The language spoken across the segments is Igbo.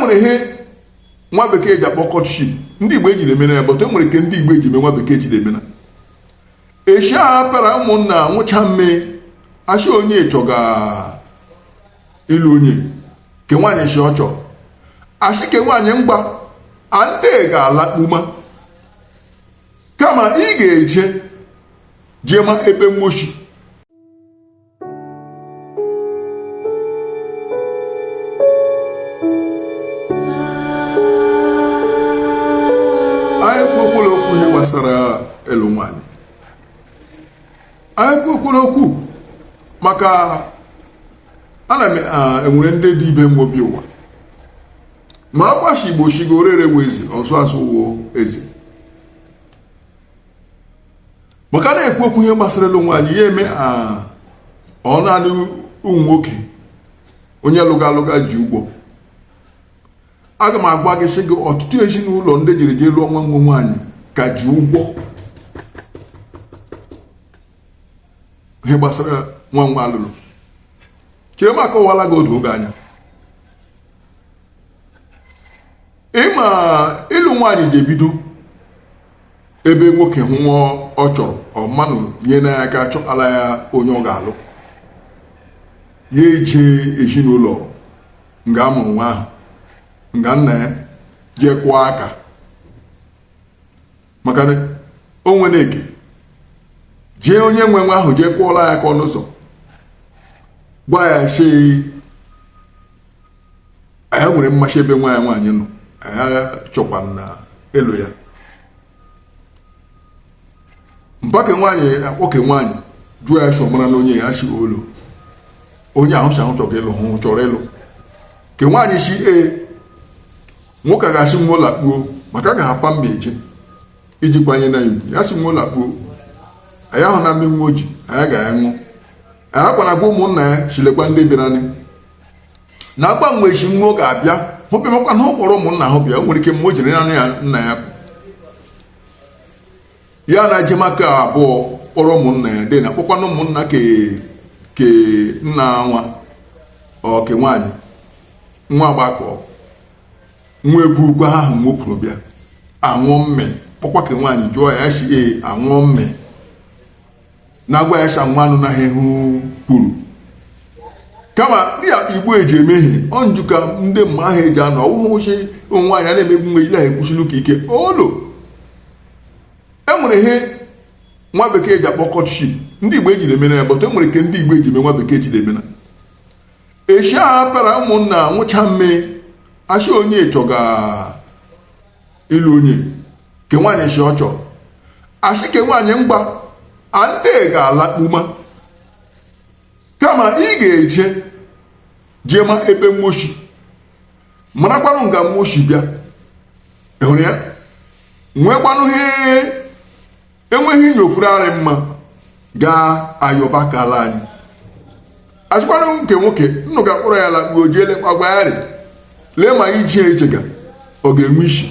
nwere ihe nwa bekee ji akpọ courtship ndị Igbo ejiri emena ya bụtụ enwere ke ndị Igbo eji eme nwa bekee jiri emena eshi a para ụmụnna nwụcha mme asị onye chọga ịlụ onye ke nwaanyị shi ọ chọrọ asị ke nwaanyị mgba ande ga-alakpuma kama ị ga-eje jee ma ebe mmoshi anyị kwukwula okwu ihe gbasara ịlụ nwaanyị anyị kwukwula okwu maka ana m enwere ndị dị ibe mmobi ụwa ma akwashi Igbo shigo orere bụ eze ọsụ asụ wo eze maka na-ekwu okwu ihe gbasara ịlụ nwaanyị ya eme ọ naanị ụmụ nwoke onye lụga alụga ji ụgwọ aga m agwa gị sị gị ọtụtụ ezinụlọ ndị jiri jee lụọ nwa nwaanyị ka ji ụgwọ ihe gbasara nwa alụlụ chere m akọwala gị oge anya ịma ịlụ nwaanyị ji ebido ebe nwoke hụ nwa ọ chọrọ ọ mmanụ nye na ya ka chọkala ya onye ọ ga-alụ ya eje ezinụlọ nga amụrụ nwa ahụ nga nna ya jee kwụọ aka maka na o nwere eke jee onye nwe nwa ahụ jee kwụọla ya aka ọnụ ụzọ gwa ya shi anyị nwere mmasị ebe nwaanyị nọ anyị chọkwa na elu ya mpake nwaanyị nwoke nwaanyị jụọ ya shọ mara na onye ya shi olu onye ahụ ahụ chọrọ ịlụ hụ chọrọ ịlụ ke nwaanyị shi nwoke ga-asị nwa ụlakpuo maka a ga-hapa mba eje iji kwanye na igwu ya sị nwa ụlakpuo anyị ahụ na mmiri nwa oji anyị ga-ya ṅụ anyị akwana gwa ụmụnna ya chilekwa ndị bịara anyị na agba mgbe echi nwa ga-abịa hụbịamakwa na ọ kpọrọ ụmụnna ahụ bịa o nwere ike mgbe o jiri naanị ya nna ya na-eje maka abụọ kpọrọ ụmụnna ya dị na kpọkwana ụmụnna ke nna nwa ọke nwaanyị nwa agbakọ nwa ebu ugwu ahụ nwokwuru bịa anwụ mme kpọkwa ke nwaanyị jụọ ya shi anwụ mme na-agwa ya sha nwa anụ na ihu kwuru kama ndị akpa Igbo eji emehie ọ njuka ndị mma ahụ eji anọ ọwụhụchi nwaanyị a na-emegbu mgbe ejila ha ekwusili ka ike olo enwere ihe nwa bekee ji akpọ courtship ndị Igbo ejiri emena ya bụtụ enwere ke ndị Igbo eji eme nwa bekee jiri emena eshi a para ụmụnna nwụcha mme asị onye chọga ịlụ onye ke nwaanyị shi ọ chọrọ asị ke nwaanyị mgba ande ga-alakpuma kama ị ga-eje jee ma ebe mmoshi marakwanụ nga mmoshi bịa ịhụrụ ya nwekwanụ ihe enweghị nyofuru arị mma gaa ayọba ka ala anyị achịkwanụ nke nwoke nnụ ga-akpọrọ ya lakpuo jee lekwa gbagharị lee ma iji echega ọ ga-enwe isi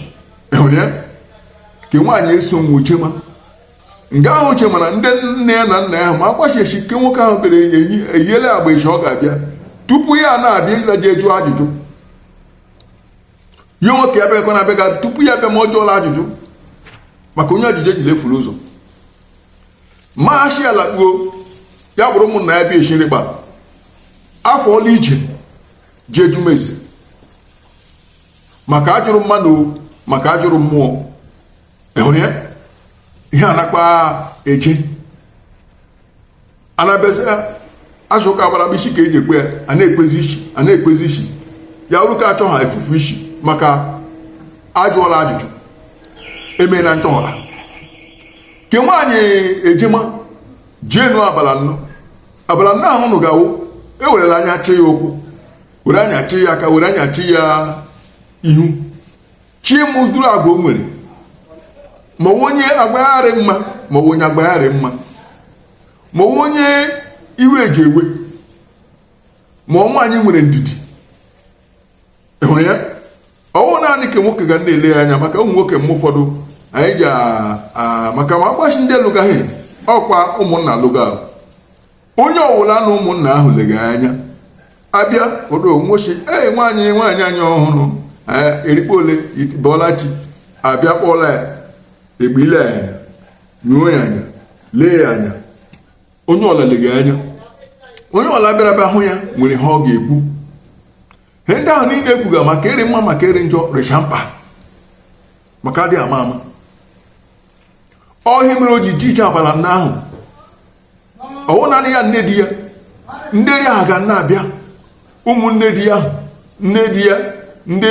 ịhụrụ ya ke nwaanyị eso nwochema nga ahụ uche mana ndị nne ya na nna ya ma akwachechi ke nwoke ahụ bere eyiele agba echi ọ ga-abịa tupu ya na-abịa ịlaje jụọ ajụjụ ihe nwoke ya bịakwa na-abịa tupu ya bịa ma ọ jụọla ajụjụ maka onye ajụjụ ejile efuru ụzọ maashi ala kpuo ya bụrụ ụmụnna ya bịa echi nrịkpa afọ ọla ije jee jumese maka ajụrụ mmadụ maka ajụrụ mmụọ ịhụrụ ya ihe anakpa eche anabeza azụka gbara isi ka eji ekpe ya a na-ekpezi isi ya ọrụ ka achọ ha efufu isi maka ajụọla ajụjụ emere nchọghara ke nwaanyị ejema jeenu abalị anọ ahụ nụ gawo ewerela anya chi ya ụkwụ were anya chi ya aka were anya chi ya ihu chi mụ duru agwa o nwere ma onye agbagharị mma ma onye agbagharị mma ma onye iwe eji ewe ma nwaanyị nwere ndidi ịhụrụ ya ọwụ naanị ka nwoke ga na-ele anya maka ụmụ nwoke m ụfọdụ anyị ji maka ma agbachi ndị lụgaghị ọkwa ụmụnna lụga onye ọwụla na ụmụnna ahụ lega anya abịa odo nwochi nwaanyị anyị ọhụrụ erikpo ole Bọlachi abịa kpọla ya egbile ya anya nyuo ya anya lee ya anya onye ọla leghị anya onye ọla bịara bịa hụ ya nwere ihe ọ ga-ekwu ihe ndị ahụ niile ekwuga maka eri mma maka eri njọ recha mkpa maka adị ama ama ọhịa mere o ji ji ije abala nna ahụ ọwụ naanị ya nne di ya ndị ri ahụ ga na-abịa ụmụnne di ya nne di ya ndị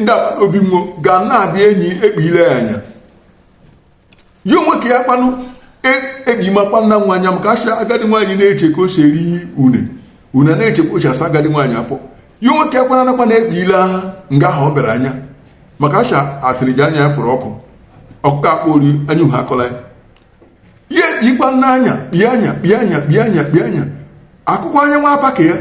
agbata obi nwo ga na-abịa enyi ekpile ya anya ya onwe ka ya kpanụ ekpimakpa nna nwa anya maka asha agadi nwaanyị na-eche ka o si eri une na-echekwa ochi asa agadi nwaanyị afọ ya onwe ka ya kwana nakwa na-ekpile ha nga ahụ ọ bịara anya maka asha afiriji anya ya fụrụ ọkụ akpọ ori anya uhe akọla ya ikpa nna anya kpie anya akụkọ anya nwa apa ka ya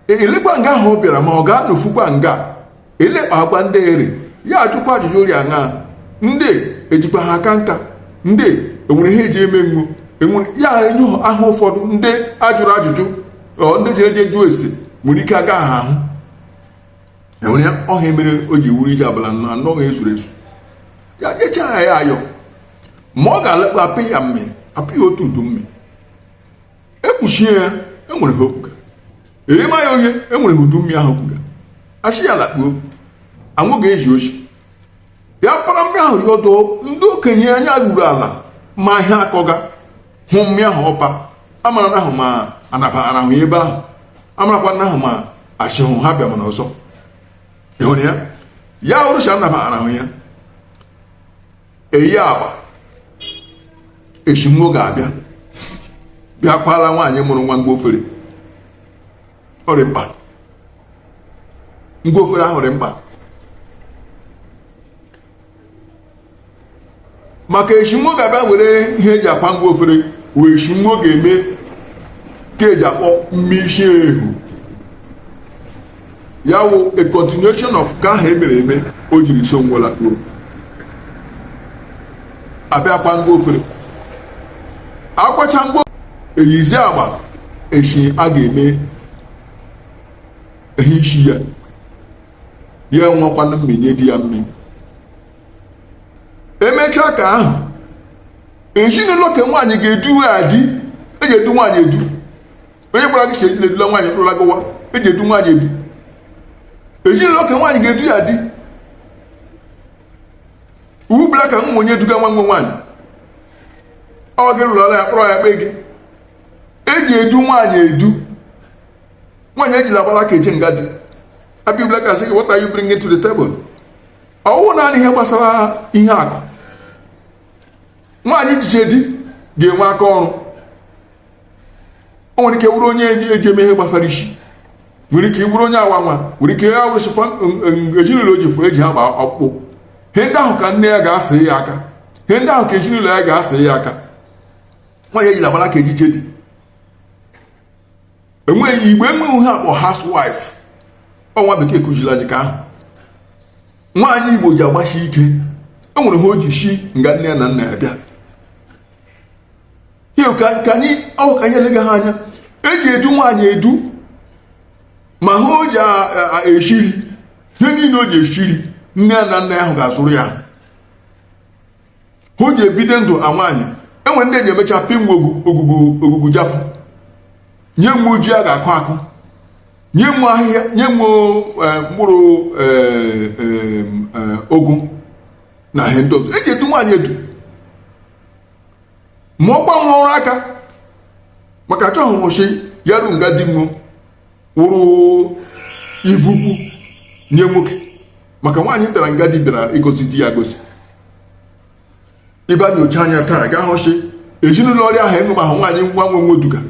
elekwa nga ahụ ọ bịara ma ọ ga-anọfukwa nga elekpa agba ndị ere ya ajụkwa ajụjụ ori aṅa ndị ejikwa ha aka nka ndị enwere ihe eji eme mgbu enwere ya enyo ahụ ụfọdụ ndị ajụrụ ajụjụ ndị jere je jụọ ese nwere ike aga ha ahụ enwere ya ọha mere o ji wuru ije abala na anọghị ezuru ezu ya jechaa ya ayọ ma ọ ga-alekpa apị ya mme apị ya otu udu mme ekpuchie ya enwere ha okwuga erema ya onye enwere ha udu mme ahụ okwuga achị ya lakpuo anwụ ga-eji ochi ya kpara mmiri ahụ yọdọ ndị okenye anya ruru ala ma ihe akọga hụ mmiri ahụ ọpa amara ahụ ma anabara ahụ ebe ahụ amarakwa na ahụ ma achịhụ ha bịa mana ọzọ ịhụrụ ya ụrụcha anabara ahụ ya eyi agba eshimwo ga-abịa bịakwala nwaanyị mụrụ nwa ngwaofere ọrị mkpa ngwaofere ahụ dị mkpa maka eshimwo ga-abịa were ihe eji akwa ngwaofere wee eshimwo ga-eme ka eji akpọ mmisi ehu ya wụ a continuation of ka ahụ emere eme o jiri so nwola kpoo abịa kwa ngwaofere akwacha ngwa eyizi agba eshi a ga-eme ehi isi ya nwakwana mmenye di ya mmiri emechaa ka ahụ ezinụlọ ka nwaanyị ga-edu adị eji edu nwaanyị edu onye gwara gị chee edula nwaanyị kpụrụla gụwa eji edu nwaanyị edu ezinụlọ ka nwaanyị ga-edu ya adị uwu bụla ka nwa onye eduga nwa nwaanyị ọ gị rụrụla ya kpọrọ ya kpe gị eji edu nwaanyị edu nwaanyị ejila agbara ka eche nga dị abịbụla ka sị gị what are you bringing to the table ọwụ naanị ihe gbasara ihe akụ nwaanyị jiche di ga-enwe aka ọrụ o nwere ike wụrụ onye eji eme ihe gbasara isi nwere ike wụrụ onye awa nwa nwere ike ya wụrụsịfa ezinụlọ o ji fụ eji ha gba ọkpụkpụ ihe ndị ahụ ka nne ya ga-asị ya aka ihe ndị ahụ ka ezinụlọ ya ga-asị ya aka nwaanyị ejila agbara ka ejiche di enweghị igbe enweghị ihe akpọ housewife ọnwa bekee kụziri anyị ka ahụ nwaanyị Igbo ji agbashi ike enwere ha o ji shi nga nne na nna ya bịa ihe ka anyị elega ha anya eji edu nwaanyị edu ma ha o ji eshiri ihe niile o ji eshiri nne na nna ya ahụ ga-azụrụ ya ha o ji ebido ndụ a nwaanyị enwere ndị eji emecha pim ogugu japụ nye m uji a ga-akụ akụ nye m ahịhịa nye m mkpụrụ ogu na ihe ndị ọzọ eji edu nwaanyị edu ma ọ gbanwe ọrụ aka maka achọghị nwụchi ya ru nga di m wụrụ ivukwu nye nwoke maka nwaanyị bịara nga di bịara igosi di ya gosi ịba nyocha anya taa ga hụchi ezinụlọ ọrịa ahụ enwe ahụ nwaanyị nwa nwe nwoduga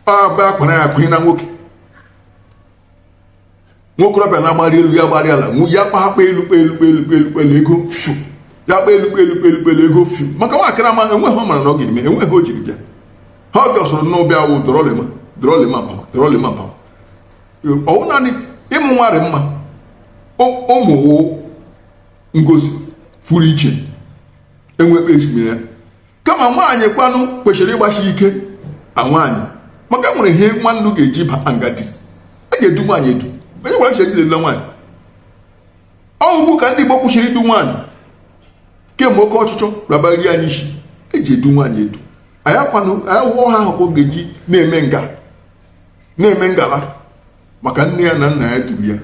ba akpara ya akụnye na nwoke nwokorobịa na-agbari elu ya gbari ala ya kpakpa elu ego fiu ya kpa elu ego fiu maka nwaakịrị ama enweghị ọ mara na ọ ga-eme enweghị o jiri bịa ha ọbịa soro n'ụbịa wụ drọlịma pam ọwụ naanị ịmụ nwarị mma ụmụ ngozi furu iche enwekpe esimiri ya kama nwaanyị kwanụ kwesịrị ịgbachi ike a nwaanyị maka enwere ihe nwannu ga-eji ba ngadi eji edu nwaanyị edu onye gwara che ejidela nwaanyị ọ ugbu ka ndị Igbo kwụsịrị idu nwaanyị kemgbe oke ọchịchọ rabari anyị isi eji edu nwaanyị edu anyị wụọ ha ahụ ka ọ ga-eji na-eme ngala maka nne ya na nna ya duru ya